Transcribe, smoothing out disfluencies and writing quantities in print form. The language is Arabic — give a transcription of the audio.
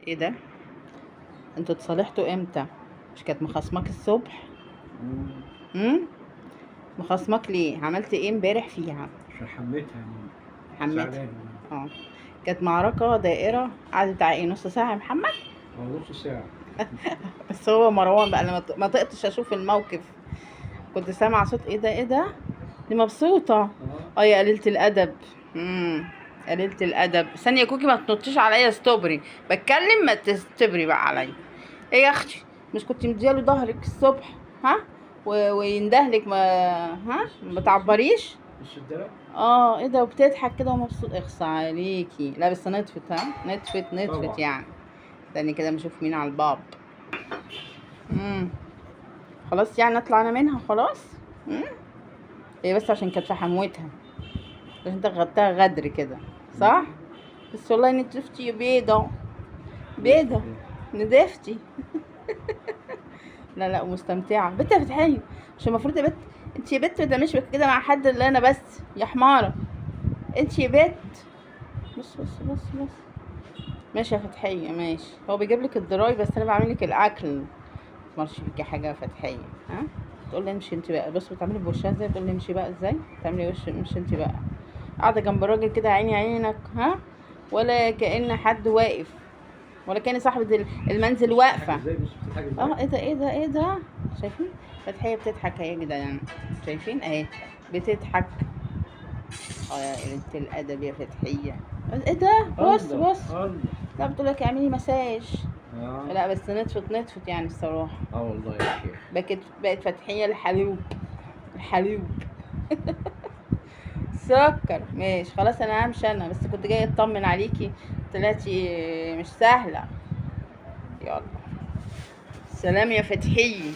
ايه ده؟ انتوا اتصالحتوا امتى؟ مش كانت مخاصماك الصبح؟ مم. امم مخاصماك ليه؟ عملت ايه امبارح فيها؟ عشان حميتها يعني. حماتها. زعلان. اه. كانت معركة دائرة قعدت بتاع ايه، نص ساعة يا محمد؟ اه، نص ساعة. بس هو مروان بقى، انا ما طقتش اشوف الموقف. كنت سامعة صوت ايه ده ايه ده؟ دي مبسوطة. اه، اه يا قليلة الادب. امم قليلة الادب. ثانية يا كوكي، ما تنطيش عليا ستوبري. بتكلم، ما تستبري بقى عليا. ايه يا اختي؟ مش كنت مدياله ظهرك الصبح؟ ها؟ ويندهلك، ما ها ما تعبريش. بص الدرع. اه ايه ده؟ وبتضحك كده ومبسوط، اخصى عليكي. لا بس نطفت، ها نطفت طبعا. يعني. استني كده نشوف مين على الباب. امم خلاص يعني اطلع انا منها خلاص. امم هي بس عشان كانت في حموتها، عشان انت غدتها غدر كده، صح؟ بس والله نضفتي يا بيضة. بيضة. نضفتي. لا لا، مستمتعة بنت فتحية. مش المفروض يا بت؟ انت يا بت ده مش كده مع حد اللي انا بس. يا حمارة. انت يا بت. بص. ماشي يا فتحية، ماشي. هو بيجيب لك الدراي بس انا بعمل لك الاكل. مارش فيكي حاجة يا فتحية. ها؟ تقول لي امشي انت بقى. بص بتعملي بوشها ازاي، تقول لي امشي بقى ازاي. تعملي وش امشي انت بقى. قاعدة جنب الراجل كده، عيني عينك، ها؟ ولا كأن حد واقف، ولا كأن صاحبة المنزل بص بتضحك واقفة. ازاي، بص بتضحك ازاي. اه ايه ده؟ شايفين؟ فتحية بتضحك اهي يا جدعان. شايفين اهي؟ بتضحك. اه يا قلة الأدب يا فتحية. ايه ده؟ الله بص. الله. لا بتقولك اعملي مساج. اه. لا بس نطفت يعني الصراحة. اه والله يا شيخ. بقت فتحية الحلوب. سكر. ماشي خلاص، انا همشي انا، بس كنت جاية اطمن عليكي. طلعتي مش سهلة. يلا. سلام يا فتحية.